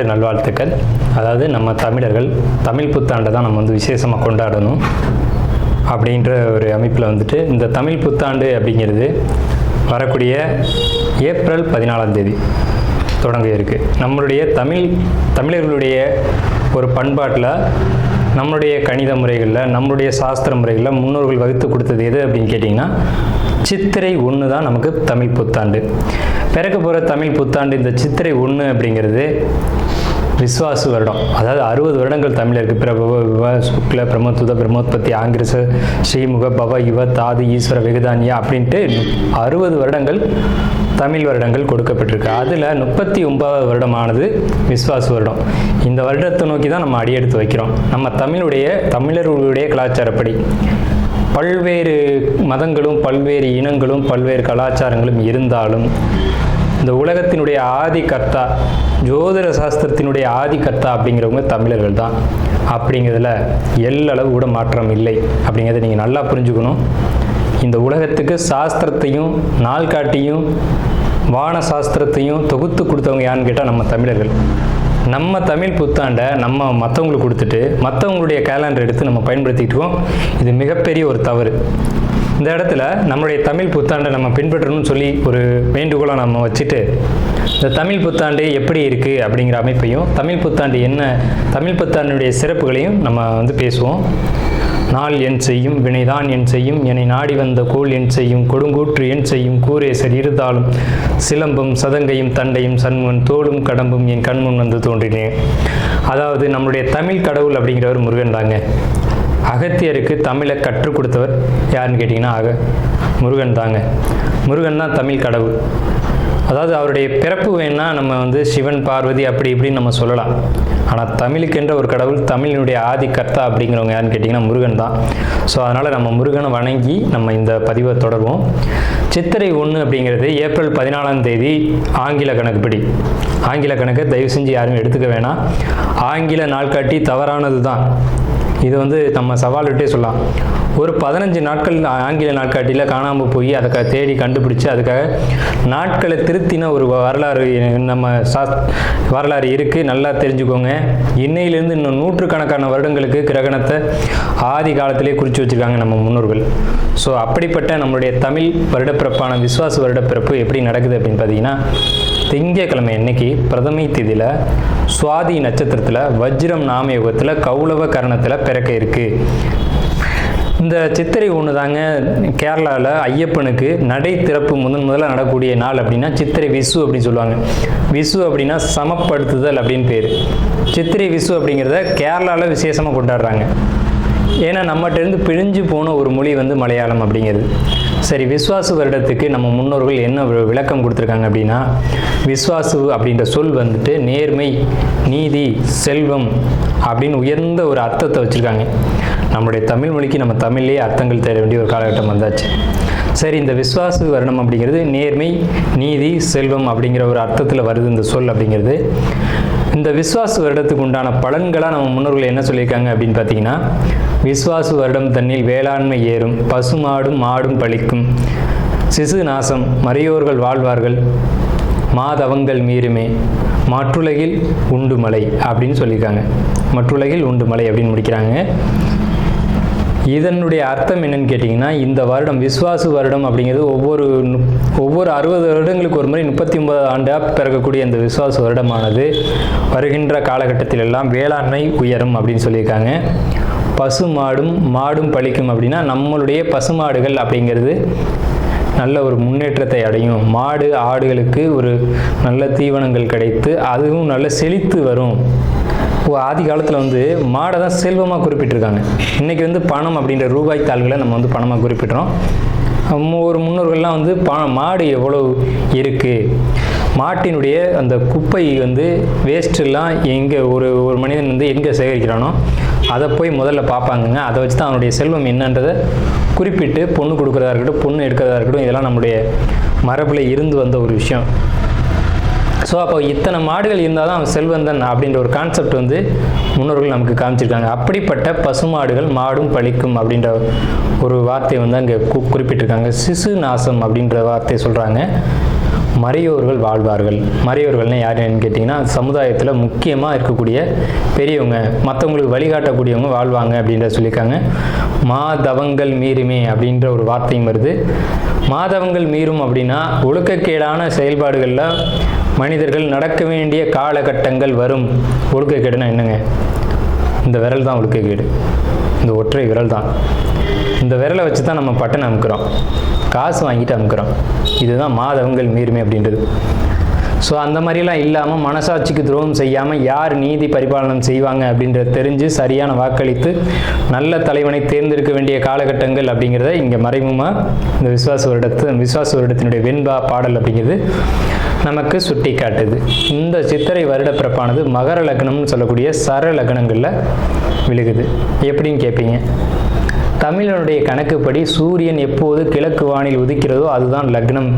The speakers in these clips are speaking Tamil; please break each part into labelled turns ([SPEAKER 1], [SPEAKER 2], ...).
[SPEAKER 1] புத்தாண்டு நல்வாழ்த்துக்கள். அதாவது நம்ம தமிழர்கள் தமிழ் புத்தாண்டை தான் நம்ம வந்து விசேஷமாக கொண்டாடணும் அப்படின்ற ஒரு அமைப்பில் வந்துட்டு இந்த தமிழ் புத்தாண்டு அப்படிங்கிறது வரக்கூடிய ஏப்ரல் 14ஆம் தேதி தொடங்க இருக்குது. நம்மளுடைய தமிழர்களுடைய ஒரு பண்பாட்டில், நம்மளுடைய கணித முறைகளில், நம்மளுடைய சாஸ்திர முறைகளில் முன்னோர்கள் வகுத்து கொடுத்தது எது அப்படின்னு கேட்டிங்கன்னா சித்திரை 1 தான் நமக்கு தமிழ் புத்தாண்டு. பிறக்க போகிற தமிழ் புத்தாண்டு இந்த சித்திரை 1 அப்படிங்கிறது விஸ்வாசு வருடம். அதாவது 60 வருடங்கள் தமிழருக்கு பிரபவ விவ சுக்ல பிரமோத்துத பிரமோத்பத்தி ஆங்கிரச ஸ்ரீமுக பவ யுவ தாது ஈஸ்வர வெகுதானியா அப்படின்ட்டு 60 வருடங்கள் தமிழ் வருடங்கள் கொடுக்கப்பட்டிருக்கு. அதில் 39வது வருடமானது விஸ்வாசு வருடம். இந்த வருடத்தை நோக்கி தான் நம்ம அடியெடுத்து வைக்கிறோம். நம்ம தமிழர்களுடைய கலாச்சாரப்படி பல்வேறு மதங்களும் பல்வேறு இனங்களும் பல்வேறு கலாச்சாரங்களும் இருந்தாலும் இந்த உலகத்தினுடைய ஆதி கர்த்தா, ஜோதிட சாஸ்திரத்தினுடைய ஆதி கர்த்தா அப்படிங்கிறவங்க தமிழர்கள் தான். அப்படிங்கிறதுல எல்லளவு கூட மாற்றம் இல்லை. அப்படிங்கிறத நீங்கள் நல்லா புரிஞ்சுக்கணும். இந்த உலகத்துக்கு சாஸ்திரத்தையும் நாள்காட்டியும் வான சாஸ்திரத்தையும் தொகுத்து கொடுத்தவங்க யான்னு கேட்டால் நம்ம தமிழர்கள். நம்ம தமிழ் புத்தாண்டை நம்ம மற்றவங்களுக்கு கொடுத்துட்டு மற்றவங்களுடைய கேலண்டர் எடுத்து நம்ம பயன்படுத்திக்கிட்டு இருக்கோம். இது மிகப்பெரிய ஒரு தவறு. இந்த இடத்துல நம்மளுடைய தமிழ் புத்தாண்டை நம்ம பின்பற்றணும்னு சொல்லி ஒரு வேண்டுகோளை நம்ம வச்சுட்டு இந்த தமிழ் புத்தாண்டு எப்படி இருக்குது அப்படிங்கிற அமைப்பையும், தமிழ் புத்தாண்டு என்ன, தமிழ் புத்தாண்டுடைய சிறப்புகளையும் நம்ம வந்து பேசுவோம். நாள் என் செய்யும் வினைதான் என் செய்யும் என்னை நாடி வந்த கோள் என் செய்யும் கொடுங்கூற்று என் செய்யும் கூரேசர் இருந்தாலும் சிலம்பும் சதங்கையும் தண்டையும் சண்முன் தோளும் கடம்பும் என் கண்முன் வந்து தோன்றினேன். அதாவது நம்மளுடைய தமிழ் கடவுள் அப்படிங்கிறவர் முருகன் தாங்க. அகத்தியருக்கு தமிழை கற்றுக் கொடுத்தவர் யாருன்னு கேட்டிங்கன்னா முருகன் தாங்க. முருகன் தான் தமிழ் கடவுள். அதாவது அவருடைய பிறப்பு வேணா நம்ம வந்து சிவன் பார்வதி அப்படி இப்படின்னு நம்ம சொல்லலாம். ஆனால் தமிழுக்கென்ற ஒரு கடவுள், தமிழினுடைய ஆதி கர்த்தா அப்படிங்கிறவங்க யாருன்னு கேட்டிங்கன்னா முருகன் தான். ஸோ அதனால் நம்ம முருகனை வணங்கி நம்ம இந்த பதிவை தொடர்வோம். சித்திரை 1 அப்படிங்கிறது ஏப்ரல் 14ஆம் தேதி ஆங்கில கணக்குப்படி. ஆங்கில கணக்கை தயவு செஞ்சு யாரும் எடுத்துக்க வேணாம். ஆங்கில நாள்காட்டி தவறானது தான். இது வந்து நம்ம சவால் விட்டே சொல்லலாம். ஒரு 15 நாட்கள் ஆங்கில நாட்காட்டியில் காணாமல் போய் அதை தேடி கண்டுபிடிச்சி அதுக்காக நாட்களை திருத்தின ஒரு வரலாறு நம்ம வரலாறு இருக்குது. நல்லா தெரிஞ்சுக்கோங்க. இன்னையிலேருந்து இன்னும் நூற்றுக்கணக்கான வருடங்களுக்கு கிரகணத்தை ஆதி காலத்திலே குறித்து வச்சுருக்காங்க நம்ம முன்னோர்கள். ஸோ அப்படிப்பட்ட நம்மளுடைய தமிழ் வருடப்பிறப்பான விஸ்வாச வருடப்பிறப்பு எப்படி நடக்குது அப்படின்னு பார்த்தீங்கன்னா, திங்கட்கிழமை அன்னைக்கு பிரதமை திதியில் சுவாதி நட்சத்திரத்தில் வஜ்ரம் நாமயோகத்தில் கௌளவ கரணத்தில் பிறக்க இருக்குது. இந்த சித்திரை 1 தாங்க கேரளாவில் ஐயப்பனுக்கு நடை திறப்பு முதல்ல நடக்கக்கூடிய நாள். அப்படின்னா சித்திரை விசு அப்படின்னு சொல்லுவாங்க. விசு அப்படின்னா சமப்படுத்துதல் அப்படின்னு பேர். சித்திரை விசு அப்படிங்கிறத கேரளாவில் விசேஷமாக கொண்டாடுறாங்க. ஏன்னா நம்மகிட்டேருந்து பிழிஞ்சு போன ஒரு மொழி வந்து மலையாளம் அப்படிங்கிறது. சரி, விஸ்வாசு வருடத்துக்கு நம்ம முன்னோர்கள் என்ன விளக்கம் கொடுத்துருக்காங்க அப்படின்னா, விஸ்வாசு அப்படின்ற சொல் வந்துட்டு நேர்மை, நீதி, செல்வம் அப்படின்னு உயர்ந்த ஒரு அர்த்தத்தை வச்சுருக்காங்க. நம்மளுடைய தமிழ் மொழிக்கு நம்ம தமிழ்லேயே அர்த்தங்கள் தேட வேண்டிய ஒரு காலகட்டம் வந்தாச்சு. சரி, இந்த விஸ்வாசு வருடம் அப்படிங்கிறது நேர்மை, நீதி, செல்வம் அப்படிங்கிற ஒரு அர்த்தத்தில் வருது இந்த சொல் அப்படிங்கிறது. இந்த விஸ்வாசு வருடத்துக்கு உண்டான பலன்களாக நம்ம முன்னோர்கள் என்ன சொல்லியிருக்காங்க அப்படின்னு பார்த்தீங்கன்னா, விஸ்வாசு வருடம் தன்னில் வேளாண்மை ஏறும், பசுமாடும் மாடும் பழிக்கும், சிசு நாசம், மறையோர்கள் வாழ்வார்கள், மாதவங்கள் மீறுமே, மற்றுலகில் உண்டு மலை அப்படின்னு சொல்லியிருக்காங்க. மற்றுலகில் உண்டு மலை அப்படின்னு முடிக்கிறாங்க. இதனுடைய அர்த்தம் என்னன்னு கேட்டிங்கன்னா, இந்த வருடம் விஸ்வாசு வருடம் அப்படிங்கிறது ஒவ்வொரு 60 வருடங்களுக்கு ஒரு முறை 39 ஆண்டாக பிறக்கக்கூடிய இந்த விஸ்வாசு வருடமானது வருகின்ற காலகட்டத்தில் எல்லாம் வேளாண்மை உயரும் அப்படின்னு சொல்லியிருக்காங்க. பசுமாடும் மாடும் பழிக்கும் அப்படின்னா நம்மளுடைய பசுமாடுகள் அப்படிங்கிறது நல்ல ஒரு முன்னேற்றத்தை அடையும். மாடு ஆடுகளுக்கு ஒரு நல்ல தீவனங்கள் கிடைத்து அதுவும் நல்ல செழித்து வரும். ஆதி காலத்தில் வந்து மாடை தான் செல்வமாக குறிப்பிட்டிருக்காங்க. இன்றைக்கி வந்து பணம் அப்படின்ற ரூபாய் தாள்களை நம்ம வந்து பணமாக குறிப்பிட்றோம். ஒரு முன்னோர்கள்லாம் வந்து மாடு எவ்வளோ இருக்குது, மாட்டினுடைய அந்த குப்பை வந்து வேஸ்ட்டெல்லாம் எங்கே ஒரு மனிதன் வந்து எங்கே சேகரிக்கிறானோ அதை போய் முதல்ல பார்ப்பாங்கங்க. அதை வச்சு தான் அவனுடைய செல்வம் என்னன்றதை குறிப்பிட்டு பொண்ணு கொடுக்குறதா இருக்கட்டும், பொண்ணு எடுக்கிறதா இருக்கட்டும், இதெல்லாம் நம்முடைய மரபில் இருந்து வந்த ஒரு விஷயம். ஸோ அப்போ இத்தனை மாடுகள் இருந்தால் தான் அவன் செல்வந்தன் அப்படின்ற ஒரு கான்செப்ட் வந்து முன்னோர்கள் நமக்கு காமிச்சிருக்காங்க. அப்படிப்பட்ட பசுமாடுகள் மாடும் பழிக்கும் அப்படின்ற ஒரு வார்த்தையை வந்து அங்கே குறிப்பிட்டிருக்காங்க. சிசு நாசம் அப்படின்ற வார்த்தையை சொல்கிறாங்க. மறையோர்கள் வாழ்வார்கள். மறையோர்கள்னால் யாருன்னு கேட்டிங்கன்னா சமுதாயத்தில் முக்கியமாக இருக்கக்கூடிய பெரியவங்க, மற்றவங்களுக்கு வழிகாட்டக்கூடியவங்க வாழ்வாங்க அப்படின்றத சொல்லியிருக்காங்க. மாதவங்கள் மீறுமே அப்படின்ற ஒரு வார்த்தையும் வருது. மாதவங்கள் மீறும் அப்படின்னா ஒழுக்கக்கேடான செயல்பாடுகளில் மனிதர்கள் நடக்க வேண்டிய காலகட்டங்கள் வரும். ஒழுக்கக்கேடுனா என்னங்க? இந்த விரல் தான் ஒழுக்கக்கேடு, இந்த ஒற்றை விரல் தான். இந்த விரலை வச்சு தான் நம்ம பட்டன் அமுக்கிறோம், காசு வாங்கிட்டு அமுக்கிறோம். இதுதான் மாதவங்கள் மீறுமே அப்படின்றது. ஸோ அந்த மாதிரிலாம் இல்லாமல் மனசாட்சிக்கு துரோகம் செய்யாமல் யார் நீதி பரிபாலனம் செய்வாங்க அப்படின்றத தெரிஞ்சு சரியான வாக்களித்து நல்ல தலைவனை தேர்ந்தெடுக்க வேண்டிய காலகட்டங்கள் அப்படிங்கிறத இங்கே மறைமுகமாக இந்த விசுவாச வருடத்தினுடைய வெண்பா பாடல் அப்படிங்கிறது நமக்கு சுட்டி காட்டுது. இந்த சித்திரை வருட பிறப்பானது மகர லக்னம்னு சொல்லக்கூடிய சர லக்னங்களில் விழுகுது. எப்படின்னு கேட்பீங்க? தமிழனுடைய கணக்குப்படி சூரியன் எப்போது கிழக்கு வானில் உதிக்கிறதோ அதுதான் லக்னம்.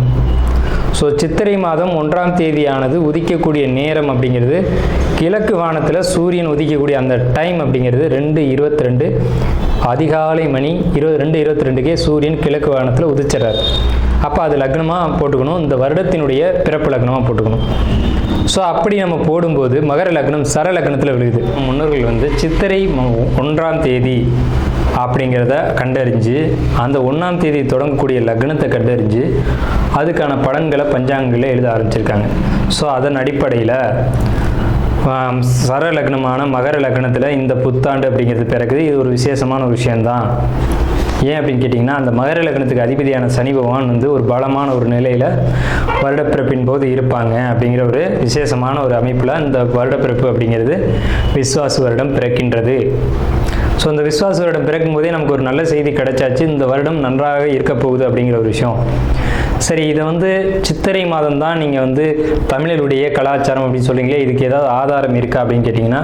[SPEAKER 1] ஸோ சித்திரை மாதம் 1ஆம் தேதியானது உதிக்கக்கூடிய நேரம் அப்படிங்கிறது கிழக்கு வானத்தில் சூரியன் உதிக்கக்கூடிய அந்த டைம் அப்படிங்கிறது 2:22 அதிகாலை மணி 2:22க்கே சூரியன் கிழக்கு வானத்தில் உதிச்சிடறார். அப்போ அது லக்னமாக போட்டுக்கணும், இந்த வருடத்தினுடைய பிறப்பு லக்னமாக போட்டுக்கணும். ஸோ அப்படி நம்ம போடும்போது மகர லக்னம் சர லக்னத்தில் விழுகுது. முன்னோர்கள் சித்திரை 1ஆம் தேதி அப்படிங்கிறத கண்டறிஞ்சு அந்த 1ஆம் தேதி தொடங்கக்கூடிய லக்னத்தை கண்டறிஞ்சு அதுக்கான பலன்களை பஞ்சாங்கங்களில் எழுத ஆரம்பிச்சிருக்காங்க. ஸோ அதன் அடிப்படையில் சர லக்னமான மகர லக்னத்தில் இந்த புத்தாண்டு அப்படிங்கிறது பிறகுது. இது ஒரு விசேஷமான ஒரு விஷயந்தான். ஏன் அப்படின்னு கேட்டிங்கன்னா, அந்த மகர லக்னத்துக்கு அதிபதியான சனி பகவான் ஒரு பலமான ஒரு நிலையில் வருடப்பிறப்பின் போது இருப்பாங்க அப்படிங்கிற ஒரு விசேஷமான ஒரு அமைப்பில் இந்த வருடப்பிறப்பு அப்படிங்கிறது விஸ்வாச வருடம் பிறக்கின்றது. ஸோ இந்த விஸ்வாச வருடம் பிறக்கும் போதே நமக்கு ஒரு நல்ல செய்தி கிடைச்சாச்சு, இந்த வருடம் நன்றாக இருக்க போகுது அப்படிங்கிற ஒரு விஷயம். சரி, இதை சித்திரை மாதம் தான் நீங்கள் தமிழருடைய கலாச்சாரம் அப்படின்னு சொல்லிங்களே, இதுக்கு ஏதாவது ஆதாரம் இருக்கா அப்படின்னு கேட்டிங்கன்னா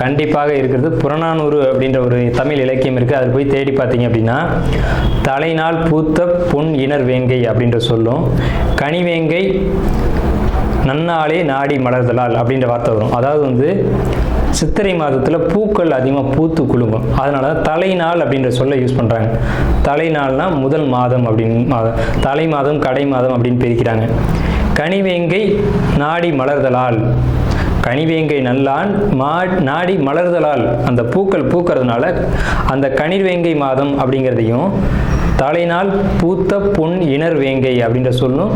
[SPEAKER 1] கண்டிப்பாக இருக்கிறது. புறநானூறு அப்படின்ற ஒரு தமிழ் இலக்கியம் இருக்குது. அதில் போய் தேடி பார்த்தீங்க அப்படின்னா தலைநாள் பூத்த பொன் இனர் வேங்கை அப்படின்ற சொல்லும், கனிவேங்கை நன்னாளே நாடி மலர்தலால் அப்படின்ற வார்த்தை வரும். அதாவது சித்திரை மாதத்தில் பூக்கள் அதிகமாக பூத்து குலுங்கும். அதனால தான் தலைநாள் அப்படின்ற சொல்ல யூஸ் பண்ணுறாங்க. தலைநாள்னா முதல் மாதம் அப்படின்னு, தலை மாதம் கடை மாதம் அப்படின்னு பிரிக்கிறாங்க. கனிவேங்கை நாடி மலர்தலால், கனிவேங்கை நல்லான் நாடி மலர்தலால், அந்த பூக்கள் பூக்கிறதுனால அந்த கனிவேங்கை மாதம் அப்படிங்கிறதையும் தலைநாள் பூத்த பொன் இனர் வேங்கை அப்படின்ற சொல்லும்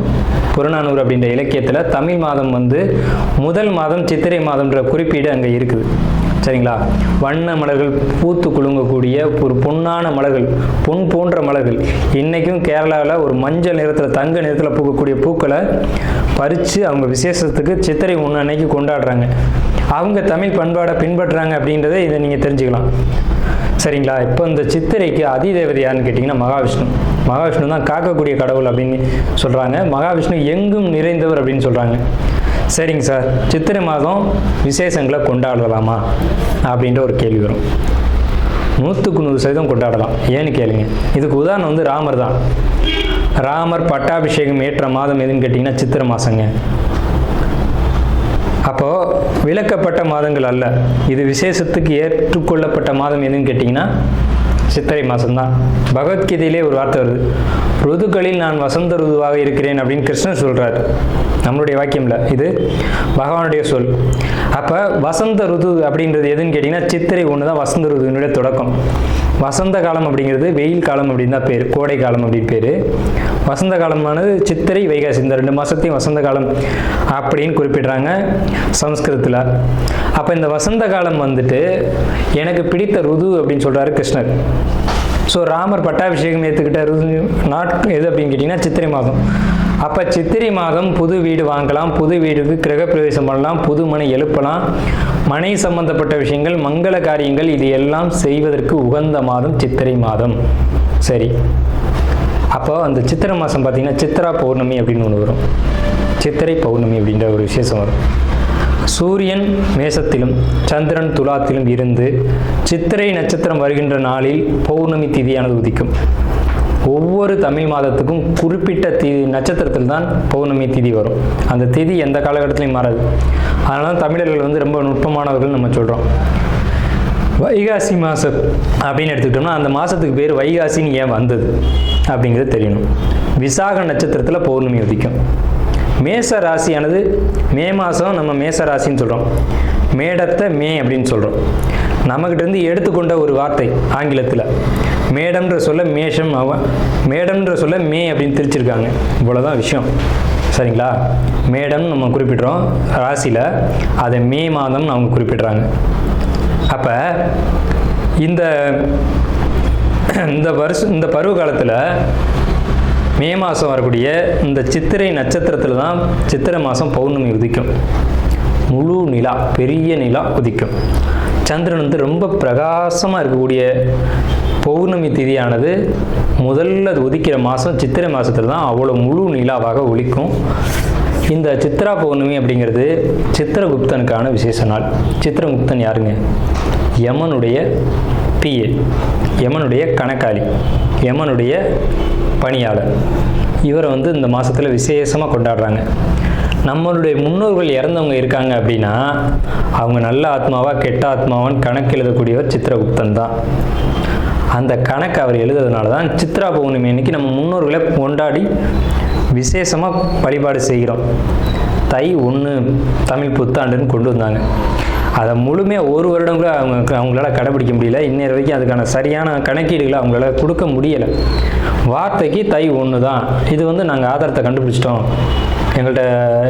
[SPEAKER 1] புறநானூறு அப்படின்ற இலக்கியத்தில் தமிழ் மாதம் முதல் மாதம் சித்திரை மாதம்ன்ற குறிப்பீடு அங்கே இருக்குது. சரிங்களா? வண்ண மலர்கள் பூத்து குலுங்கக்கூடிய ஒரு பொன்னான மலர்கள், பொன் போன்ற மலர்கள். இன்றைக்கும் கேரளாவில் ஒரு மஞ்சள் நிறத்தில் தங்க நிறத்தில் பூக்கக்கூடிய பூக்களை பறித்து அவங்க விசேஷத்துக்கு சித்திரை 1 அன்னைக்கு கொண்டாடுறாங்க. அவங்க தமிழ் பண்பாடை பின்பற்றுறாங்க அப்படின்றத இதை நீங்கள் தெரிஞ்சுக்கலாம். சரிங்களா? இப்போ இந்த சித்திரைக்கு அதிதேவதை யாருன்னு கேட்டிங்கன்னா மகாவிஷ்ணு. மகாவிஷ்ணு தான் காக்கக்கூடிய கடவுள் அப்படின்னு சொல்கிறாங்க. மகாவிஷ்ணு எங்கும் நிறைந்தவர் அப்படின்னு சொல்கிறாங்க. சரிங்க சார், சித்திரை மாதம் விசேஷங்களை கொண்டாடலாமா அப்படின்ற ஒரு கேள்வி வரும். 100% கொண்டாடலாம். ஏன்னு கேளுங்க. இதுக்கு உதாரணம் ராமர் தான். ராமர் பட்டாபிஷேகம் ஏற்ற மாதம் எதுன்னு கேட்டிங்கன்னா சித்திரை மாதங்க. அப்போது விலக்கப்பட்ட மாதங்கள் அல்ல, இது விசேஷத்துக்கு ஏற்றுக்கொள்ளப்பட்ட மாதம் எதுன்னு கேட்டிங்கன்னா சித்திரை மாதம்தான். பகவத்கீதையிலே ஒரு வார்த்தை வருது, ருதுக்களில் நான் வசந்த ருதுவாக இருக்கிறேன் அப்படின்னு கிருஷ்ணன் சொல்கிறார். நம்மளுடைய வாக்கியம் இல்லை, இது பகவானுடைய சொல். அப்போ வசந்த ருது அப்படின்றது எதுன்னு கேட்டிங்கன்னா சித்திரை 1 தான் வசந்த ருதுவினுடைய தொடக்கம். வசந்த காலம் அப்படிங்கிறது வெயில் காலம் அப்படின்னு தான் பேர், கோடை காலம் அப்படின்னு பேர். வசந்த காலமானது சித்திரை வைகாசி, இந்த 2 மாதத்தையும் வசந்த காலம் அப்படின்னு குறிப்பிடுறாங்க சமஸ்கிருதத்தில். அப்போ இந்த வசந்த காலம் எனக்கு பிடித்த ருது அப்படின்னு சொல்கிறாரு கிருஷ்ணர். ஸோ ராமர் பட்டாபிஷேகம் ஏற்றுக்கிட்ட ருது எது அப்படின்னு கேட்டிங்கன்னா சித்திரை மாதம். அப்போ சித்திரை மாதம் புது வீடு வாங்கலாம், புது வீடுக்கு கிரகப்பிரவேசம் பண்ணலாம், புது மனை எழுப்பலாம், மனை சம்பந்தப்பட்ட விஷயங்கள், மங்கள காரியங்கள், இது எல்லாம் செய்வதற்கு உகந்த மாதம் சித்திரை மாதம். சரி, அப்போ அந்த சித்திரை மாதம் பார்த்திங்கன்னா சித்திரா பௌர்ணமி அப்படின்னு ஒன்று வரும். சித்திரை பௌர்ணமி அப்படின்ற ஒரு விசேஷம் வரும். சூரியன் மேசத்திலும் சந்திரன் துலாத்திலும் இருந்து சித்திரை நட்சத்திரம் வருகின்ற நாளில் பௌர்ணமி திதியானது உதிக்கும். ஒவ்வொரு தமிழ் மாதத்துக்கும் குறிப்பிட்ட நட்சத்திரத்தில் தான் பௌர்ணமி திதி வரும். அந்த திதி எந்த காலகட்டத்திலையும் மாறாது. அதனால தான் தமிழர்கள் ரொம்ப நுட்பமானவர்கள் நம்ம சொல்கிறோம். வைகாசி மாதம் அப்படின்னு எடுத்துக்கிட்டோம்னா அந்த மாதத்துக்கு பேர் வைகாசின்னு ஏன் வந்தது அப்படிங்கிறது தெரியணும். விசாக நட்சத்திரத்தில் பௌர்ணமி உதிக்கும். மேச ராசியானது மே மாதம் நம்ம மேச ராசின்னு சொல்கிறோம், மேடத்தை மே அப்படின்னு சொல்கிறோம். நம்மக்கிட்டேருந்து எடுத்துக்கொண்ட ஒரு வார்த்தை ஆங்கிலத்தில். மேடம்ன்ற சொல்ல மேஷம், மேடம்ன்ற சொல்ல மே அப்படின்னு திரிச்சிருக்காங்க. இவ்வளோதான் விஷயம், சரிங்களா? மேடம் நம்ம குறிப்பிட்றோம் ராசியில், அதை மே மாதம்னு அவங்க குறிப்பிட்றாங்க. அப்போ இந்த பருவ காலத்தில் மே மாதம் வரக்கூடிய இந்த சித்திரை நட்சத்திரத்தில் தான் சித்திரை மாதம் பௌர்ணமி உதிக்கும். முழு நிலா, பெரிய நிலா உதிக்கும். சந்திரன் வந்து ரொம்ப பிரகாசமாக இருக்கக்கூடிய பௌர்ணமி திதியானது முதல்ல உதிக்கிற மாதம் சித்திரை மாதத்தில் தான் அவ்வளோ முழு நிலாவாக ஒலிக்கும். இந்த சித்ரா பௌர்ணமி அப்படிங்கிறது சித்திரகுப்தனுக்கான விசேஷ நாள். சித்திரகுப்தன் யாருங்க? யமனுடைய பிஏ, யமனுடைய கணக்காளி, யமனுடைய பணியாளர். இவரை வந்து இந்த மாதத்தில் விசேஷமாக கொண்டாடுறாங்க. நம்மளுடைய முன்னோர்கள் இறந்தவங்க இருக்காங்க அப்படின்னா அவங்க நல்ல ஆத்மாவா கெட்ட ஆத்மாவான்னு கணக்கு எழுதக்கூடியவர் சித்திரகுப்தன் தான். அந்த கணக்கு அவர் எழுதுறதுனால தான் சித்ரா பௌர்ணமி அன்னைக்கு நம்ம முன்னோர்களை கொண்டாடி விசேஷமாக வழிபாடு செய்கிறோம். தை 1 தமிழ் புத்தாண்டுன்னு கொண்டு வந்தாங்க. அதை முழுமையாக ஒரு வருடம் கூட அவங்களால கடைபிடிக்க முடியல. இன்னொரு வரைக்கும் அதுக்கான சரியான கணக்கீடுகளை அவங்களால கொடுக்க முடியலை. வார்த்தைக்கு தை 1 தான், இது வந்து நாங்கள் ஆதாரத்தை கண்டுபிடிச்சிட்டோம், எங்கள்கிட்ட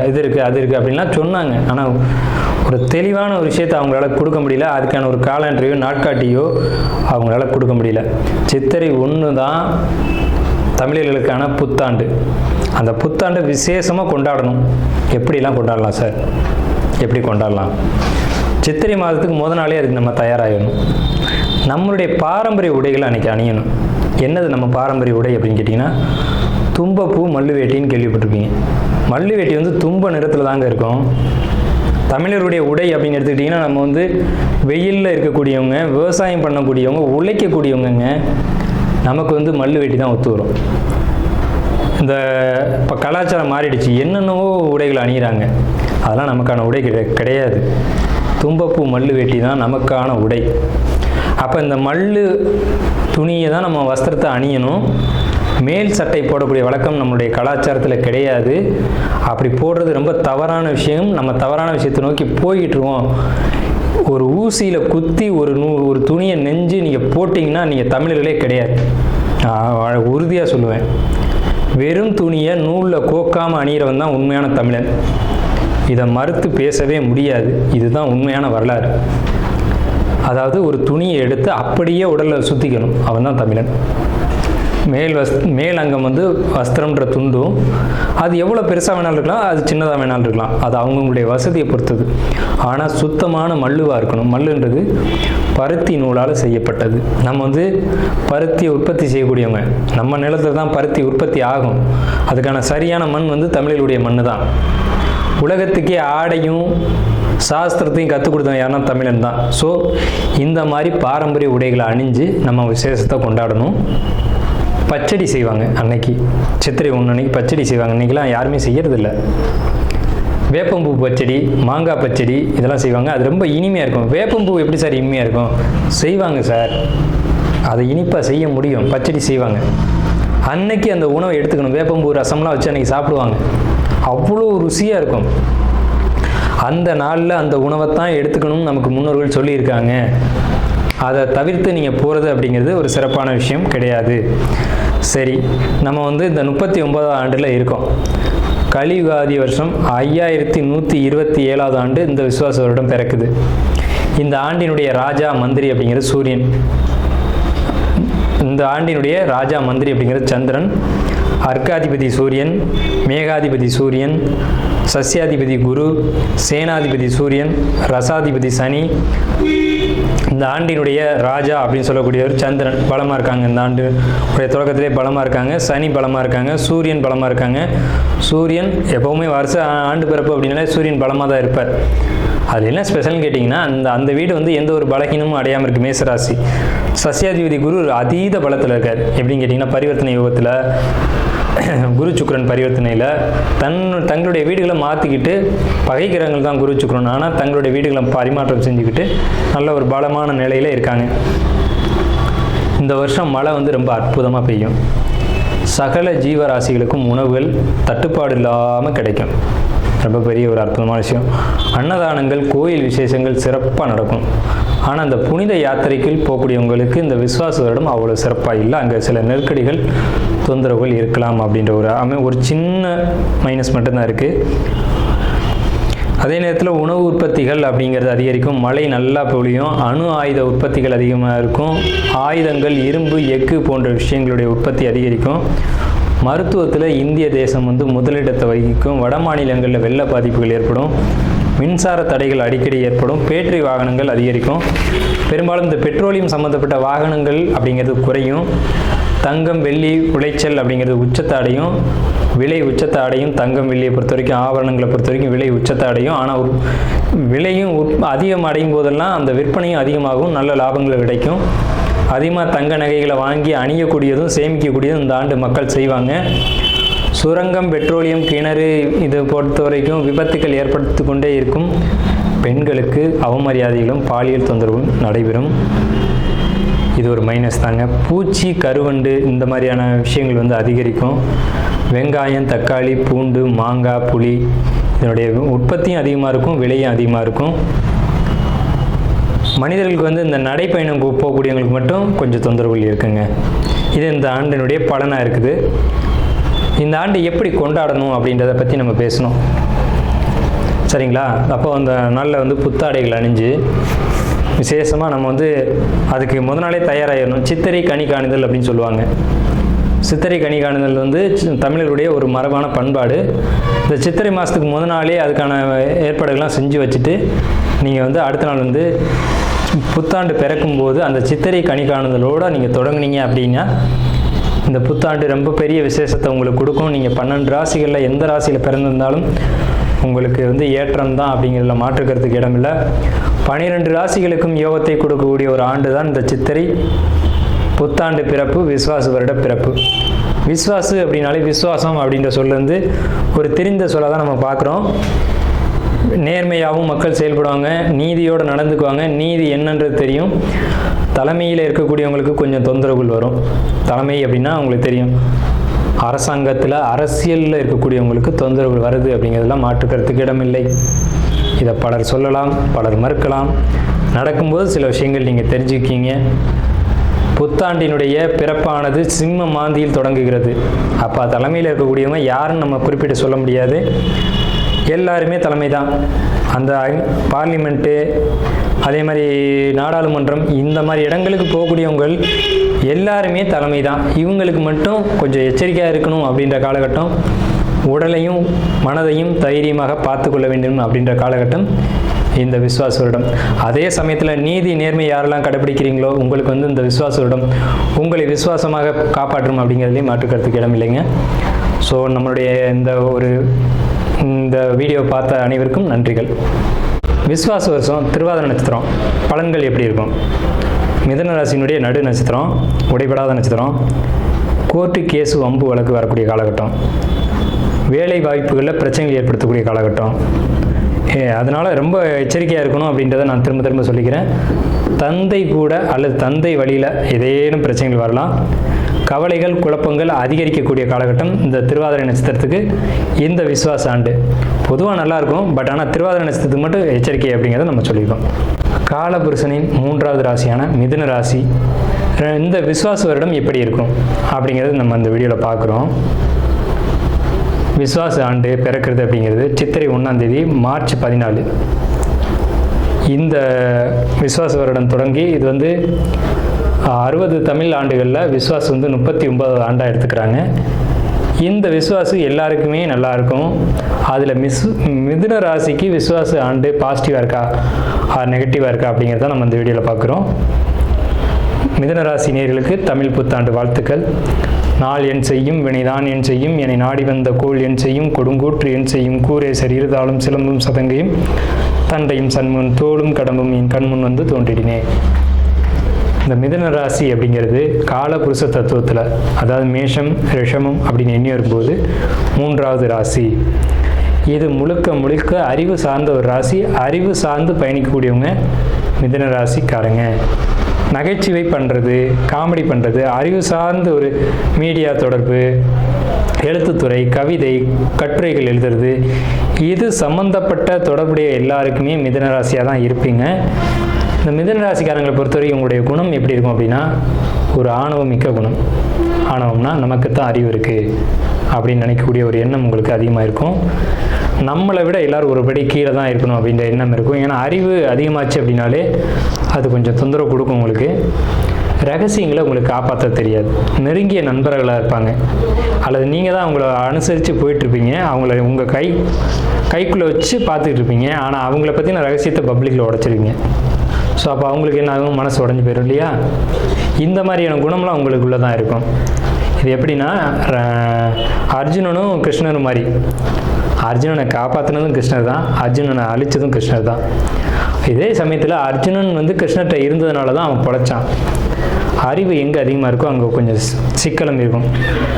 [SPEAKER 1] இது இருக்குது அது இருக்குது அப்படின்லாம் சொன்னாங்க. ஆனால் ஒரு தெளிவான ஒரு விஷயத்தை அவங்களால கொடுக்க முடியல. அதுக்கான ஒரு காலண்டரையோ நாட்காட்டியோ அவங்களால கொடுக்க முடியல. சித்திரை 1 தான் தமிழர்களுக்கான புத்தாண்டு. அந்த புத்தாண்டை விசேஷமாக கொண்டாடணும். எப்படிலாம் கொண்டாடலாம் சார்? எப்படி கொண்டாடலாம்? சித்திரை மாதத்துக்கு முத நாளே அதுக்கு நம்ம தயாராகணும். நம்மளுடைய பாரம்பரிய உடைகளை அன்றைக்கி அணியணும். என்னது நம்ம பாரம்பரிய உடை அப்படின்னு கேட்டிங்கன்னா, தும்பப்பூ மல்லு வேட்டின்னு கேள்விப்பட்டிருப்பீங்க. மல்லு வேட்டி வந்து தும்ப நிறத்தில் தாங்க இருக்கும். தமிழருடைய உடை அப்படின்னு எடுத்துக்கிட்டிங்கன்னா, நம்ம வந்து வெயிலில் இருக்கக்கூடியவங்க, விவசாயம் பண்ணக்கூடியவங்க, உழைக்கக்கூடியவங்க, நமக்கு வந்து மல்லு வேட்டி தான் ஒத்து வரும். இந்த இப்போ கலாச்சாரம் மாறிடுச்சு, என்னென்னவோ உடைகள் அணிகிறாங்க. அதெல்லாம் நமக்கான உடை கிடையாது. தும்பப்பூ மல்லு வேட்டி தான் நமக்கான உடை. அப்போ இந்த மல்லு துணியை தான் நம்ம வஸ்திரத்தை அணியணும். மேல் சட்டை போடக்கூடிய வழக்கம் நம்மளுடைய கலாச்சாரத்தில் கிடையாது. அப்படி போடுறது ரொம்ப தவறான விஷயம். நம்ம தவறான விஷயத்தை நோக்கி போய்கிட்டு இருக்கோம். ஒரு ஊசியில் குத்தி ஒரு துணியை நெஞ்சு நீங்கள் போட்டிங்கன்னா நீங்கள் தமிழர்களே கிடையாது. உறுதியாக சொல்லுவேன். வெறும் துணியை நூலில் கோக்காமல் அணிகிறவன் தான் உண்மையான தமிழன். இதை மறுத்து பேசவே முடியாது. இதுதான் உண்மையான வரலாறு. அதாவது ஒரு துணியை எடுத்து அப்படியே உடலில் சுற்றிக்கணும், அவன் தான் தமிழன். மேல் அங்கம் வந்து வஸ்திரம்ன்ற துண்டும், அது எவ்வளோ பெருசாக வேணாலும் இருக்கலாம், அது சின்னதாக வேணாலும் இருக்கலாம். அது அவங்களுடைய வசதியை பொறுத்தது. ஆனால் சுத்தமான மல்லுவாக இருக்கணும். மல்லுன்றது பருத்தி நூலால் செய்யப்பட்டது. நம்ம வந்து பருத்தியை உற்பத்தி செய்யக்கூடியவங்க. நம்ம நிலத்தில் தான் பருத்தி உற்பத்தி ஆகும். அதுக்கான சரியான மண் வந்து தமிழர்களுடைய மண் தான். உலகத்துக்கே ஆடையும் சாஸ்திரத்தையும் கற்றுக் கொடுத்தவங்க யாருன்னா தமிழன் தான். ஸோ இந்த மாதிரி பாரம்பரிய உடைகளை அணிஞ்சு நம்ம விசேஷத்தை கொண்டாடணும். பச்சடி செய்வாங்க அன்னைக்கு, சித்திரை 1 அன்னைக்கு பச்சடி செய்வாங்க. இன்றைக்கெலாம் யாருமே செய்யறதில்ல. வேப்பம்பூ பச்சடி, மாங்காய் பச்சடி இதெல்லாம் செய்வாங்க. அது ரொம்ப இனிமையாக இருக்கும். வேப்பம்பூ எப்படி சார் இனிமையாக இருக்கும்? செய்வாங்க சார், அதை இனிப்பாக செய்ய முடியும். பச்சடி செய்வாங்க. அன்னைக்கு அந்த உணவை எடுத்துக்கணும். வேப்பம்பூ ரசம்லாம் வச்சு அன்றைக்கி சாப்பிடுவாங்க. அவ்வளோ ருசியாக இருக்கும். அந்த நாளில் அந்த உணவை தான் எடுத்துக்கணும்னு நமக்கு முன்னோர்கள் சொல்லியிருக்காங்க. அதை தவிர்த்து நீங்கள் போகிறது அப்படிங்கிறது ஒரு சிறப்பான விஷயம் கிடையாது. சரி, நம்ம வந்து இந்த 39ஆம் ஆண்டில் இருக்கோம். கலியுகாதி வருஷம் 5127ஆவது ஆண்டு இந்த விசுவாச வருடம் பிறக்குது. இந்த ஆண்டினுடைய ராஜா மந்திரி அப்படிங்கிறது சூரியன். இந்த ஆண்டினுடைய ராஜா மந்திரி அப்படிங்கிறது சந்திரன். அர்க்காதிபதி சூரியன், மேகாதிபதி சூரியன், சஸ்யாதிபதி குரு, சேனாதிபதி சூரியன், ரசாதிபதி சனி. இந்த ஆண்டினுடைய ராஜா அப்படின்னு சொல்லக்கூடியவர் சந்திரன் பலமாக இருக்காங்க. இந்த ஆண்டு உடைய தொடக்கத்திலே பலமாக இருக்காங்க. சனி பலமாக இருக்காங்க. சூரியன் பலமாக இருக்காங்க. சூரியன் எப்போவுமே வருஷ ஆண்டு பிறப்பு அப்படின்னாலே சூரியன் பலமாக தான் இருப்பார். அது என்ன ஸ்பெஷல்னு கேட்டிங்கன்னா, அந்த வீடு வந்து எந்த ஒரு பலகீனமும் அடையாமல் இருக்குது. மேசராசி. சஸ்யாதிபதி குரு அதீத பலத்தில் இருக்கார். எப்படின்னு கேட்டிங்கன்னா, பரிவர்த்தனை யோகத்தில் குரு சுக்கிரன் பரிவர்த்தனையில் தங்களுடைய வீடுகளை மாற்றிக்கிட்டு, பகை கிரகங்கள் தான் குரு சுக்கிரன், ஆனால் தங்களுடைய வீடுகளை பரிமாற்றம் செஞ்சுக்கிட்டு நல்ல ஒரு பலமான நிலையில் இருக்காங்க. இந்த வருஷம் மழை வந்து ரொம்ப அற்புதமாக பெய்யும். சகல ஜீவராசிகளுக்கும் உணவுகள் தட்டுப்பாடு இல்லாமல் கிடைக்கும். ரொம்ப பெரிய ஒரு அற்புதமான விஷயம். அன்னதானங்கள், கோயில் விசேஷங்கள் சிறப்பாக நடக்கும். ஆனால் அந்த புனித யாத்திரைக்கு போகக்கூடியவங்களுக்கு இந்த விஸ்வாச வருடம் அவ்வளோ சிறப்பாக இல்லை. அங்கே சில நெருக்கடிகள், தொந்தரவுகள் இருக்கலாம் அப்படின்ற ஒரு சின்ன மைனஸ் மட்டும்தான் இருக்குது. அதே நேரத்தில் உணவு உற்பத்திகள் அப்படிங்கிறது அதிகரிக்கும். மழை நல்லா பொழியும். அணு ஆயுத உற்பத்திகள் அதிகமாக இருக்கும். ஆயுதங்கள், இரும்பு, எஃகு போன்ற விஷயங்களுடைய உற்பத்தி அதிகரிக்கும். மருத்துவத்தில் இந்திய தேசம் முதலிடத்தை வகிக்கும். வட மாநிலங்களில் வெள்ள பாதிப்புகள் ஏற்படும். மின்சார தடைகள் அடிக்கடி ஏற்படும். பேட்டரி வாகனங்கள் அதிகரிக்கும். பெரும்பாலும் இந்த பெட்ரோலியம் சம்மந்தப்பட்ட வாகனங்கள் அப்படிங்கிறது குறையும். தங்கம், வெள்ளி உளைச்சல் அப்படிங்கிறது உச்சத்தை அடையும். விலை உச்சத்தை அடையும். தங்கம், வெள்ளியை பொறுத்த வரைக்கும், ஆபரணங்களை பொறுத்த வரைக்கும் விலை உச்சத்தை அடையும். ஆனால் விலையும் அதிகம் அடையும் போதெல்லாம் அந்த விற்பனையும் அதிகமாகும். நல்ல லாபங்கள் கிடைக்கும். அதிகமாக தங்க நகைகளை வாங்கி அணியக்கூடியதும் சேமிக்கக்கூடியதும் இந்த ஆண்டு மக்கள் செய்வாங்க. சுரங்கம், பெட்ரோலியம், கிணறு இதை பொறுத்த வரைக்கும் விபத்துக்கள் ஏற்படுத்தி கொண்டே இருக்கும். பெண்களுக்கு அவமரியாதைகளும் பாலியல் தொந்தரவும் நடைபெறும். இது ஒரு மைனஸ் தாங்க. பூச்சி, கருவண்டு இந்த மாதிரியான விஷயங்கள் அதிகரிக்கும். வெங்காயம், தக்காளி, பூண்டு, மாங்காய், புளி இதனுடைய உற்பத்தியும் அதிகமாக இருக்கும். விலையும் அதிகமாக இருக்கும். மனிதர்களுக்கு இந்த நடைப்பயணம் போகக்கூடியவங்களுக்கு மட்டும் கொஞ்சம் தொந்தரவுகள் இருக்குங்க. இது இந்த ஆண்டினுடைய பலனாக இருக்குது. இந்த ஆண்டு எப்படி கொண்டாடணும் அப்படின்றத பற்றி நம்ம பேசணும், சரிங்களா? அப்போ அந்த நாளில் புத்தாடைகள் அணிஞ்சு விசேஷமாக நம்ம அதுக்கு முத நாளே தயாராகிடணும். சித்திரை கனி காணுதல் அப்படின்னு சொல்லுவாங்க. சித்திரை கனி காணுதல் தமிழருடைய ஒரு மரபான பண்பாடு. இந்த சித்திரை மாதத்துக்கு முத நாளே அதுக்கான ஏற்பாடுகள்லாம் செஞ்சு வச்சுட்டு நீங்கள் அடுத்த நாள் புத்தாண்டு பிறக்கும்போது அந்த சித்திரை கனி காணுதலோடு நீங்கள் தொடங்குனீங்க அப்படின்னா இந்த புத்தாண்டு ரொம்ப பெரிய விசேஷத்தை உங்களுக்கு கொடுக்கும். நீங்கள் 12 ராசிகளில் எந்த ராசியில் பிறந்திருந்தாலும் உங்களுக்கு ஏற்றம் தான் அப்படிங்கிறதுல மாற்றுக்கிறதுக்கு இடமில்லை. 12 ராசிகளுக்கும் யோகத்தை கொடுக்கக்கூடிய ஒரு ஆண்டு தான் இந்த சித்திரை புத்தாண்டு பிறப்பு, விஸ்வாச வருட பிறப்பு. விஸ்வாசு அப்படின்னாலே விஸ்வாசம் அப்படின்ற சொல்ல ஒரு தெரிந்த சொல்ல தான் நம்ம பார்க்குறோம். நேர்மையாகவும் மக்கள் செயல்படுவாங்க, நீதியோடு நடந்துக்குவாங்க. நீதி என்னன்றது தெரியும். தலைமையில் இருக்கக்கூடியவங்களுக்கு கொஞ்சம் தொந்தரவுகள் வரும். தலைமை அப்படின்னா உங்களுக்கு தெரியும், அரசாங்கத்தில் அரசியலில் இருக்கக்கூடியவங்களுக்கு தொந்தரவுகள் வருது அப்படிங்கிறதெல்லாம் மாற்றுக்கிறதுக்கு இடமில்லை. இதை பலர் சொல்லலாம், பலர் மறுக்கலாம். நடக்கும்போது சில விஷயங்கள் நீங்கள் தெரிஞ்சுக்கிங்க. புத்தாண்டினுடைய பிறப்பானது சிம்ம மாந்தியில் தொடங்குகிறது. அப்போ தலைமையில் இருக்கக்கூடியவங்க யாருன்னு நம்ம குறிப்பிட்டு சொல்ல முடியாது. எல்லாருமே தலைமை தான். அந்த பார்லிமெண்ட்டு, அதே மாதிரி நாடாளுமன்றம், இந்த மாதிரி இடங்களுக்கு போகக்கூடியவங்க எல்லாருமே தலைமை தான். இவங்களுக்கு மட்டும் கொஞ்சம் எச்சரிக்கையாக இருக்கணும் அப்படின்ற காலகட்டம். உடலையும் மனதையும் தைரியமாக பார்த்து கொள்ள வேண்டும் அப்படின்ற காலகட்டம் இந்த விஸ்வாச வருடம். அதே சமயத்தில் நீதி, நேர்மை யாரெல்லாம் கடைபிடிக்கிறீங்களோ உங்களுக்கு இந்த விஸ்வாச வருடம் உங்களை விசுவாசமாக காப்பாற்றும் அப்படிங்கிறதுலையும் மாற்றுக்கிறதுக்கு இடம் இல்லைங்க. ஸோ நம்மளுடைய இந்த வீடியோ பார்த்த அனைவருக்கும் நன்றிகள். விஸ்வாச வருஷம் திருவாதிரை நட்சத்திரம் பலன்கள் எப்படி இருக்கும்? மிதுன ராசியினுடைய நடு நட்சத்திரம், உடைபடாத நட்சத்திரம். கோர்ட்டு, கேஸு, வம்பு வழக்கு வரக்கூடிய காலகட்டம். வேலை வாய்ப்புகளில் பிரச்சனைகள் ஏற்படுத்தக்கூடிய காலகட்டம். அதனால் ரொம்ப எச்சரிக்கையாக இருக்கணும் அப்படின்றத நான் திரும்ப திரும்ப சொல்லிக்கிறேன். தந்தை கூட அல்லது தந்தை வழியில் ஏதேனும் பிரச்சனைகள் வரலாம். கவலைகள், குழப்பங்கள் அதிகரிக்கக்கூடிய காலகட்டம் இந்த திருவாதிரை நட்சத்திரத்துக்கு. இந்த விஸ்வாச ஆண்டு பொதுவாக நல்லாயிருக்கும். பட் ஆனால் திருவாதிரை நட்சத்திரத்துக்கு மட்டும் எச்சரிக்கை அப்படிங்கிறத நம்ம சொல்லியிருக்கோம். காலபுருஷனின் 3வது ராசியான மிதுன ராசி இந்த விஸ்வாச வருடம் எப்படி இருக்கும் அப்படிங்கிறது நம்ம இந்த வீடியோவில் பார்க்குறோம். விஸ்வாச ஆண்டு பிறக்கிறது அப்படிங்கிறது சித்திரை 1ஆம் தேதி, மார்ச் 14. இந்த விஸ்வாச வருடம் தொடங்கி இது 60 தமிழ் ஆண்டுகளில் விஸ்வாசம் 39 ஆண்டாக எடுத்துக்கிறாங்க. இந்த விஸ்வாசம் எல்லாருக்குமே நல்லா இருக்கும். அதில் மிதுன ராசிக்கு விஸ்வாச ஆண்டு பாசிட்டிவாக இருக்கா நெகட்டிவாக இருக்கா அப்படிங்கிறத நம்ம இந்த வீடியோவில் பார்க்குறோம். மிதுன ராசி நேயர்களுக்கு தமிழ் புத்தாண்டு வாழ்த்துக்கள். நாள் என் செய்யும், வினைதான் என் செய்யும், என்னை நாடி வந்த கோள் என் செய்யும், கொடுங்கூற்று என் செய்யும், கூரேசர் இருதாலும் சிலம்பும் சதங்கையும், தண்டையும் சண்முன் தோளும் கடம்பும் என் கண்முன் தோன்றினே. இந்த மிதுன ராசி அப்படிங்கிறது காலபுருஷ தத்துவத்தில், அதாவது மேஷம், ரிஷமம் அப்படின்னு எண்ணி வரும்போது 3வது ராசி. இது முழுக்க அறிவு சார்ந்த ஒரு ராசி. அறிவு சார்ந்து பயணிக்கக்கூடியவங்க மிதுன ராசிக்காரங்க. நகைச்சுவை பண்ணுறது, காமெடி பண்ணுறது, அறிவு சார்ந்த ஒரு மீடியா தொடர்பு, எழுத்துத்துறை, கவிதை, கட்டுரைகள் எழுதுறது, இது சம்மந்தப்பட்ட தொடர்புடைய எல்லாருக்குமே மிதுன ராசியாக தான் இருப்பீங்க. இந்த மிதுன ராசிக்காரங்களை பொறுத்தவரைக்கும் உங்களுடைய குணம் எப்படி இருக்கும் அப்படின்னா, ஒரு ஆணவம் மிக்க குணம். ஆணவம்னா நமக்கு தான் அறிவு இருக்குது அப்படின்னு நினைக்கக்கூடிய ஒரு எண்ணம் உங்களுக்கு அதிகமாக இருக்கும். நம்மளை விட எல்லோரும் ஒரு படி கீழே தான் இருக்கணும் அப்படின்ற எண்ணம் இருக்கும். ஏன்னா அறிவு அதிகமாச்சு அப்படின்னாலே அது கொஞ்சம் தொந்தரவு கொடுக்கும் உங்களுக்கு. ரகசியங்களை உங்களுக்கு காப்பாற்ற தெரியாது. நெருங்கிய நண்பர்களாக இருப்பாங்க, அல்லது நீங்கள் தான் அவங்கள அனுசரித்து போயிட்டுருப்பீங்க, அவங்கள உங்கள் கைக்குள்ளே வச்சு பார்த்துக்கிட்டு இருப்பீங்க. ஆனால் அவங்கள பற்றின ரகசியத்தை பப்ளிக்கில் உடச்சிருவீங்க. ஸோ அப்போ அவங்களுக்கு என்ன ஆகும், மனசு உடஞ்சி போயிடும் இல்லையா? இந்த மாதிரியான குணம்லாம் உங்களுக்குள்ளே தான் இருக்கும். இது எப்படின்னா, அர்ஜுனனும் கிருஷ்ணரும் மாதிரி. அர்ஜுனனை காப்பாற்றினதும் கிருஷ்ணர் தான், அர்ஜுனனை அழித்ததும் கிருஷ்ணர் தான். இதே சமயத்தில் அர்ஜுனன் வந்து கிருஷ்ணர்கிட்ட இருந்ததுனால தான் அவன் பொழைச்சான். அறிவு எங்கே அதிகமாக இருக்கோ அங்கே கொஞ்சம் சிக்கலும் இருக்கும்.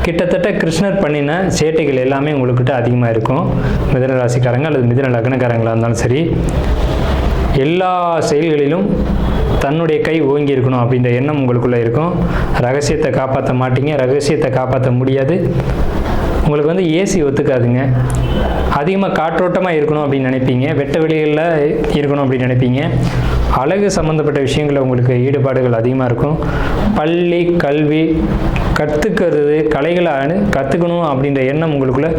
[SPEAKER 1] கிட்டத்தட்ட கிருஷ்ணர் பண்ணின சேட்டைகள் எல்லாமே உங்கள்கிட்ட அதிகமாக இருக்கும். மிதுன ராசிக்காரங்க அல்லது மிதுன லக்னக்காரங்களாக இருந்தாலும் சரி, எல்லா செயல்களிலும் தன்னுடைய கை ஓங்கி இருக்கணும் அப்படின்ற எண்ணம் உங்களுக்குள்ளே இருக்கும். ரகசியத்தை காப்பாற்ற மாட்டீங்க, ரகசியத்தை காப்பாற்ற முடியாது. உங்களுக்கு வந்து ஏசி ஒத்துக்காதுங்க. அதிகமாக காற்றோட்டமாக இருக்கணும் அப்படின்னு நினைப்பீங்க, வெட்ட வெளிகளில் இருக்கணும் அப்படின்னு நினைப்பீங்க. அழகு சம்மந்தப்பட்ட விஷயங்களில் உங்களுக்கு ஈடுபாடுகள் அதிகமாக இருக்கும். பள்ளி, கல்வி, கற்றுக்கிறது, கலைகளை கற்றுக்கணும் அப்படின்ற எண்ணம் உங்களுக்குள்ளே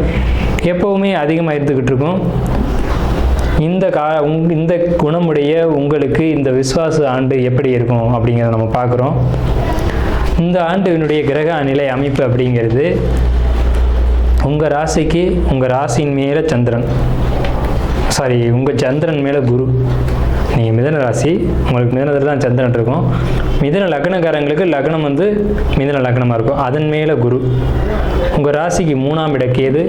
[SPEAKER 1] எப்போவுமே அதிகமாக இருந்துக்கிட்டு இருக்கும். இந்த குணமுடைய உங்களுக்கு இந்த விஸ்வாச ஆண்டு எப்படி இருக்கும் அப்படிங்கிறத நம்ம பார்க்குறோம். இந்த ஆண்டினுடைய கிரக நிலை அமைப்பு அப்படிங்கிறது, உங்கள் ராசிக்கு உங்கள் ராசியின் மேலே சந்திரன், உங்கள் சந்திரன் மேலே குரு. நீங்கள் மிதுன ராசி, உங்களுக்கு மிதுனத்தில் தான் சந்திரன் இருக்கும். மிதுன லக்னக்காரங்களுக்கு லக்னம் வந்து மிதுன லக்னமாக இருக்கும், அதன் மேலே குரு. உங்கள் ராசிக்கு 3ஆம் இட கேது,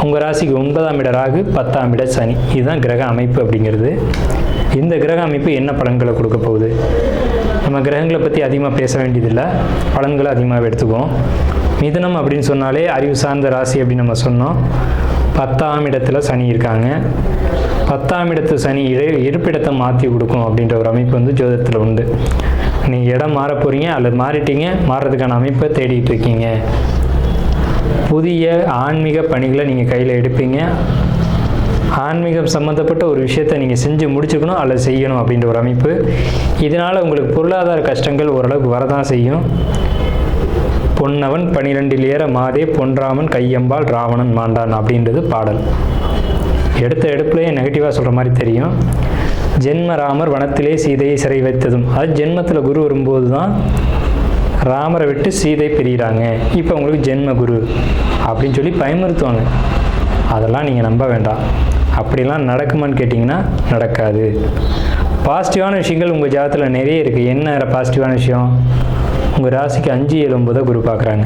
[SPEAKER 1] உங்கள் ராசிக்கு 9ஆம் இட ராகு, 10ஆம் இட சனி. இதுதான் கிரக அமைப்பு அப்படிங்கிறது. இந்த கிரக அமைப்பு என்ன பலன்களை கொடுக்க போகுது? நம்ம கிரகங்களை பற்றி அதிகமாக பேச வேண்டியதில்லை, பலன்களை அதிகமாக எடுத்துக்குவோம். மிதுனம் அப்படின்னு சொன்னாலே அறிவு சார்ந்த ராசி அப்படின்னு நம்ம சொன்னோம். 10ஆம் இடத்துல சனி இருக்காங்க. 10ஆம் இடத்து சனி இருப்பிடத்தை மாற்றி கொடுக்கும் அப்படின்ற ஒரு அமைப்பு வந்து ஜோதிடத்தில் உண்டு. நீங்கள் இடம் மாற போகிறீங்க அல்லது மாறிட்டீங்க, மாறுறதுக்கான அமைப்பை தேடிட்டு இருக்கீங்க. புதிய ஆன்மீக பணிகளை நீங்கள் கையில் எடுப்பீங்க. ஆன்மீகம் சம்மந்தப்பட்ட ஒரு விஷயத்தை நீங்கள் செஞ்சு முடிச்சுக்கணும் அல்லது செய்யணும் அப்படின்ற ஒரு அமைப்பு. இதனால் உங்களுக்கு பொருளாதார கஷ்டங்கள் ஓரளவுக்கு வரதான் செய்யும். பொன்னவன் 12 ஏற மாதே பொன்றாமன் கையம்பால் ராவணன் மாண்டான் அப்படின்றது பாடல். எடுப்புலேயே நெகட்டிவாக சொல்கிற மாதிரி தெரியும். ஜென்ம ராமர் வனத்திலே சீதையை சிறை வைத்ததும், அது ஜென்மத்தில் குரு வரும்போது தான் ராமரை விட்டு சீதை பிரிகிறாங்க. இப்போ உங்களுக்கு ஜென்ம குரு அப்படின்னு சொல்லி பயமுறுத்துவாங்க. அதெல்லாம் நீங்கள் நம்ப வேண்டாம். அப்படிலாம் நடக்குமான்னு கேட்டிங்கன்னா நடக்காது. பாசிட்டிவான விஷயங்கள் உங்கள் ஜாதகத்தில் நிறைய இருக்குது. என்ன பாசிட்டிவான விஷயம்? உங்கள் ராசிக்கு 5, 7, 9 குரு பார்க்குறாங்க.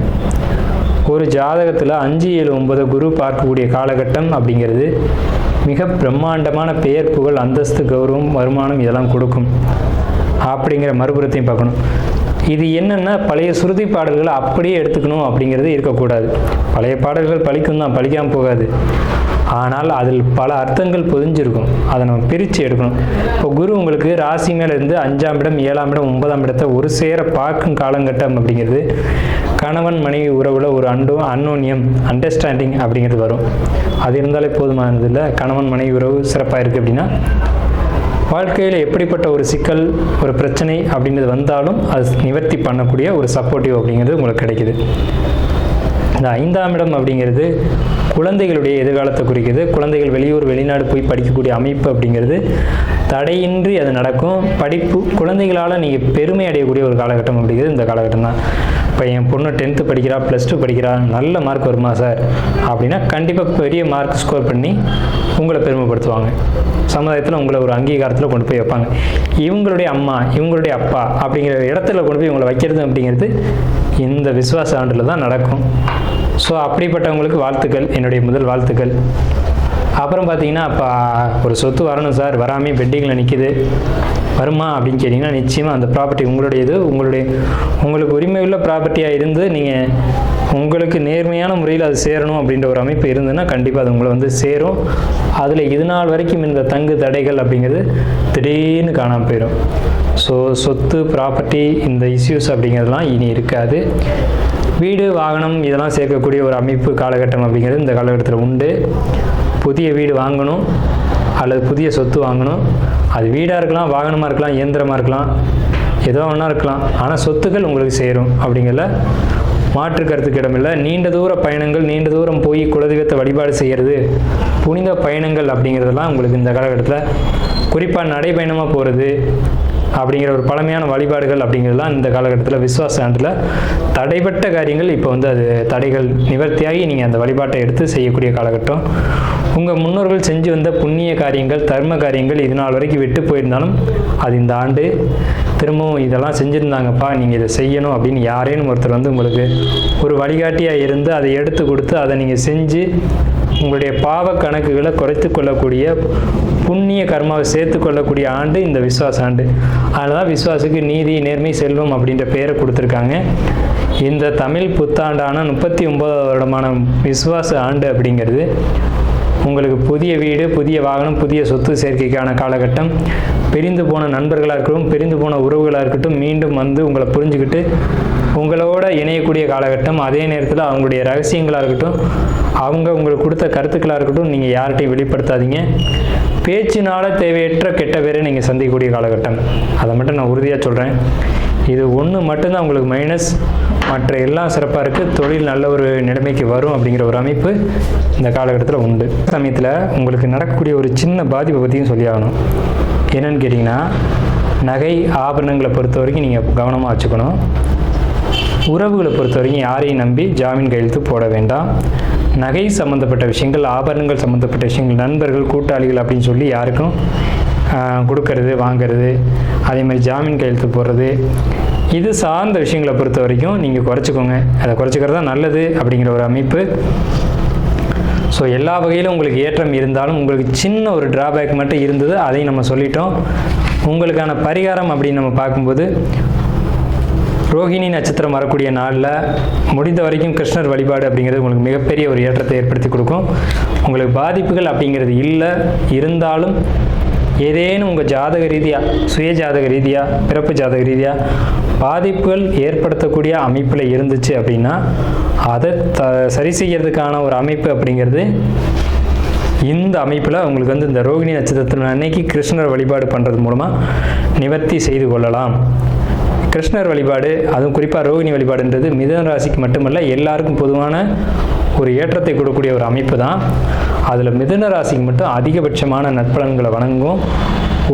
[SPEAKER 1] ஒரு ஜாதகத்தில் 5, 7, 9 குரு பார்க்கக்கூடிய காலகட்டம் அப்படிங்கிறது மிக பிரம்மாண்டமான பெயர், புகழ், அந்தஸ்து, கௌரவம், வருமானம் இதெல்லாம் கொடுக்கும் அப்படிங்கிற மறுபுறத்தையும் பார்க்கணும். இது என்னென்னா, பழைய சுருதி பாடல்களை அப்படியே எடுத்துக்கணும் அப்படிங்கிறது இருக்கக்கூடாது. பழைய பாடல்கள் பழிக்கும் தான், பழிக்காமல் போகாது. ஆனால் அதில் பல அர்த்தங்கள் பொதிஞ்சிருக்கும். அதை நம்ம பிரித்து எடுக்கணும். இப்போ குரு உங்களுக்கு ராசி மேலே இருந்து 5ஆம் இடம், 7ஆம் இடம், 9ஆம் இடத்தை ஒரு சேர பார்க்கும் காலங்கட்டம் அப்படிங்கிறது கணவன் மனைவி உறவில் ஒரு அன்னோன்யம், அண்டர்ஸ்டாண்டிங் அப்படிங்கிறது வரும். அது இருந்தாலே போதுமானது இல்லை. கணவன் மனைவி உறவு சிறப்பாக இருக்குது அப்படின்னா வாழ்க்கையில் எப்படிப்பட்ட ஒரு சிக்கல், ஒரு பிரச்சனை அப்படின்றது வந்தாலும் அது நிவர்த்தி பண்ணக்கூடிய ஒரு சப்போர்ட்டிவ் அப்படிங்கிறது உங்களுக்கு கிடைக்குது. இந்த 5ஆம் இடம் அப்படிங்கிறது குழந்தைகளுடைய எதிர்காலத்தை குறிக்குது. குழந்தைகள் வெளியூர், வெளிநாடு போய் படிக்கக்கூடிய அமைப்பு அப்படிங்கிறது தடையின்றி அது நடக்கும். படிப்பு குழந்தைகளால் நீங்கள் பெருமை அடையக்கூடிய ஒரு காலகட்டம் அப்படிங்கிறது இந்த காலகட்டம் தான். இப்போ என் பொண்ணு 10th படிக்கிறா, +2 படிக்கிறா, நல்ல மார்க் வருமா சார் அப்படின்னா கண்டிப்பாக பெரிய மார்க் ஸ்கோர் பண்ணி உங்களை பெருமைப்படுத்துவாங்க. சமுதாயத்தில் உங்களை ஒரு அங்கீகாரத்தில் கொண்டு போய் வைப்பாங்க. இவங்களுடைய அம்மா, இவங்களுடைய அப்பா அப்படிங்கிற இடத்துல கொண்டு போய் உங்களை வைக்கிறது அப்படிங்கிறது இந்த விசுவாச ஆண்டில் தான் நடக்கும். ஸோ அப்படிப்பட்டவங்களுக்கு வாழ்த்துக்கள், என்னுடைய முதல் வாழ்த்துக்கள். அப்புறம் பார்த்தீங்கன்னா, அப்போ ஒரு சொத்து வரணும் சார், வராமல் பெட்டிங்கில் நிற்கிது, வருமா அப்படின்னு கேட்டிங்கன்னா நிச்சயமாக அந்த ப்ராப்பர்ட்டி உங்களுடையது. உங்களுக்கு உரிமை உள்ள ப்ராப்பர்ட்டியாக இருந்து நீங்கள் உங்களுக்கு நேர்மையான முறையில் அது சேரணும் அப்படின்ற ஒரு அமைப்பு இருந்ததுன்னா கண்டிப்பாக அது உங்களை வந்து சேரும். அதில் இது நாள் வரைக்கும் இந்த தங்கு தடைகள் அப்படிங்கிறது திடீர்னு காணாமல் போயிடும். ஸோ சொத்து ப்ராப்பர்ட்டி இந்த இஷ்யூஸ் அப்படிங்கிறதுலாம் இனி இருக்காது. வீடு வாகனம் இதெல்லாம் சேர்க்கக்கூடிய ஒரு அமைப்பு காலகட்டம் அப்படிங்கிறது இந்த காலகட்டத்தில் உண்டு. புதிய வீடு வாங்கணும் அல்லது புதிய சொத்து வாங்கணும். அது வீடாக இருக்கலாம், வாகனமாக இருக்கலாம், இயந்திரமாக இருக்கலாம், ஏதோ ஒன்றா இருக்கலாம். ஆனால் சொத்துக்கள் உங்களுக்கு சேரும் அப்படிங்கிறத மாற்று கருத்துக்கு இடமில்லை. நீண்ட தூர பயணங்கள், நீண்ட தூரம் போய் குலதெய்வத்தை வழிபாடு செய்கிறது, புனித பயணங்கள் அப்படிங்கிறதெல்லாம் உங்களுக்கு இந்த காலகட்டத்தில் குறிப்பாக நடைப்பயணமாக போகிறது அப்படிங்கிற ஒரு பழமையான வழிபாடுகள் அப்படிங்கிறதுலாம் இந்த காலகட்டத்தில் விஸ்வாச ஆண்டில் தடைப்பட்ட காரியங்கள் இப்போ வந்து அது தடைகள் நிவர்த்தியாகி நீங்கள் அந்த வழிபாட்டை எடுத்து செய்யக்கூடிய காலகட்டம். உங்கள் முன்னோர்கள் செஞ்சு வந்த புண்ணிய காரியங்கள், தர்ம காரியங்கள் இது நாள் வரைக்கும் விட்டு போயிருந்தாலும் அது இந்த ஆண்டு திரும்பவும் இதெல்லாம் செஞ்சுருந்தாங்கப்பா, நீங்கள் இதை செய்யணும் அப்படின்னு யாரேனும் ஒருத்தர் வந்து உங்களுக்கு ஒரு வழிகாட்டியாக இருந்து அதை எடுத்து கொடுத்து அதை நீங்கள் செஞ்சு உங்களுடைய பாவ கணக்குகளை குறைத்து கொள்ளக்கூடிய புண்ணிய கர்மாவை சேர்த்து கொள்ளக்கூடிய ஆண்டு இந்த விஸ்வாச ஆண்டு. அதனால தான் விஸ்வாசுக்கு நீதி, நேர்மை, செல்வம் அப்படின்ற பெயரை கொடுத்துருக்காங்க. இந்த தமிழ் புத்தாண்டான 39வது வருடமான விஸ்வாச ஆண்டு அப்படிங்கிறது உங்களுக்கு புதிய வீடு, புதிய வாகனம், புதிய சொத்து சேர்க்கைக்கான காலகட்டம். பிரிந்து போன நண்பர்களாக இருக்கட்டும், பிரிந்து போன உறவுகளாக இருக்கட்டும், மீண்டும் வந்து உங்களை புரிஞ்சுக்கிட்டு உங்களோட இணையக்கூடிய காலகட்டம். அதே நேரத்தில் அவங்களுடைய ரகசியங்களாக இருக்கட்டும், அவங்க உங்களுக்கு கொடுத்த கருத்துக்களாக இருக்கட்டும், நீங்கள் யார்கிட்டையும் வெளிப்படுத்தாதீங்க. பேச்சினால தேவையற்ற கெட்ட பேரை நீங்கள் சந்திக்கக்கூடிய காலகட்டம். அதை மட்டும் நான் உறுதியாக சொல்கிறேன். இது ஒன்று மட்டும்தான் உங்களுக்கு மைனஸ், மற்ற எல்லாம் சிறப்பாக இருக்குது. தொழில் நல்ல ஒரு நிலைமைக்கு வரும் அப்படிங்கிற ஒரு அமைப்பு இந்த காலகட்டத்தில் உண்டு. சமயத்தில் உங்களுக்கு நடக்கக்கூடிய ஒரு சின்ன பாதிப்பை பற்றியும் சொல்லி ஆகணும். என்னென்னு கேட்டிங்கன்னா, நகை ஆபரணங்களை பொறுத்த வரைக்கும் நீங்கள் கவனமாக வச்சுக்கணும். உறவுகளை பொறுத்த வரைக்கும் யாரையும் நம்பி ஜாமீன் கையெழுத்து போட வேண்டாம். நகை சம்மந்தப்பட்ட விஷயங்கள், ஆபரணங்கள் சம்மந்தப்பட்ட விஷயங்கள், நண்பர்கள், கூட்டாளிகள் அப்படின்னு சொல்லி யாருக்கும் கொடுக்கறது, வாங்கிறது, அதே மாதிரி ஜாமீன் கையெழுத்து போடுறது, இது சார்ந்த விஷயங்களை பொறுத்த வரைக்கும் நீங்கள் குறைச்சிக்கோங்க. அதை குறைச்சிக்கிறது தான் நல்லது அப்படிங்கிற ஒரு அமைப்பு. ஸோ எல்லா வகையிலும் உங்களுக்கு ஏற்றம் இருந்தாலும் உங்களுக்கு சின்ன ஒரு டிராபேக் மட்டும் இருந்தது, அதையும் நம்ம சொல்லிட்டோம். உங்களுக்கான பரிகாரம் அப்படின்னு நம்ம பார்க்கும்போது, ரோஹிணி நட்சத்திரம் வரக்கூடிய நாளில் முடிந்த வரைக்கும் கிருஷ்ணர் வழிபாடு அப்படிங்கிறது உங்களுக்கு மிகப்பெரிய ஒரு ஏற்றத்தை ஏற்படுத்தி கொடுக்கும். உங்களுக்கு பாதிப்புகள் அப்படிங்கிறது இல்லை, இருந்தாலும் ஏதேனும் உங்கள் ஜாதக ரீதியாக, சுய ஜாதக ரீதியாக, பிறப்பு ஜாதக ரீதியாக பாதிப்புகள் ஏற்படுத்தக்கூடிய அமைப்பில் இருந்துச்சு அப்படின்னா அதை சரி செய்யறதுக்கான ஒரு அமைப்பு அப்படிங்கிறது இந்த அமைப்பில் உங்களுக்கு வந்து இந்த ரோகிணி நட்சத்திரத்தில் அன்னைக்கு கிருஷ்ணர் வழிபாடு பண்ணுறது மூலமாக நிவர்த்தி செய்து கொள்ளலாம். கிருஷ்ணர் வழிபாடு, அதுவும் குறிப்பாக ரோகிணி வழிபாடுன்றது மிதுன ராசிக்கு மட்டுமல்ல எல்லாருக்கும் பொதுவான ஒரு ஏற்றத்தை கொடுக்கக்கூடிய ஒரு அமைப்பு தான். அதில் மிதுன ராசிக்கு மட்டும் அதிகபட்சமான நற்பலன்களை வழங்கும்.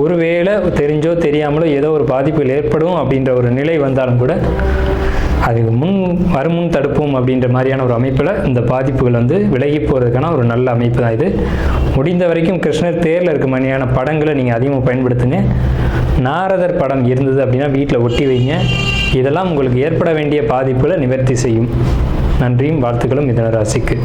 [SPEAKER 1] ஒருவேளை தெரிஞ்சோ தெரியாமலோ ஏதோ ஒரு பாதிப்புகள் ஏற்படும் அப்படின்ற ஒரு நிலை வந்தாலும் கூட அதுக்கு முன் தடுப்போம் அப்படின்ற மாதிரியான ஒரு அமைப்பில் இந்த பாதிப்புகள் வந்து விலகி போகிறதுக்கான ஒரு நல்ல அமைப்பு தான் இது. முடிந்த வரைக்கும் கிருஷ்ணர் தேரில் இருக்க மாதிரியான படங்களை நீங்கள் அதிகமாக பயன்படுத்துங்க. நாரதர் படம் இருந்தது அப்படின்னா வீட்டில் ஒட்டி வைங்க. இதெல்லாம் உங்களுக்கு ஏற்பட வேண்டிய பாதிப்புகளை நிவர்த்தி செய்யும். நன்றியும் வாழ்த்துக்களும் மிதுன ராசிக்கு.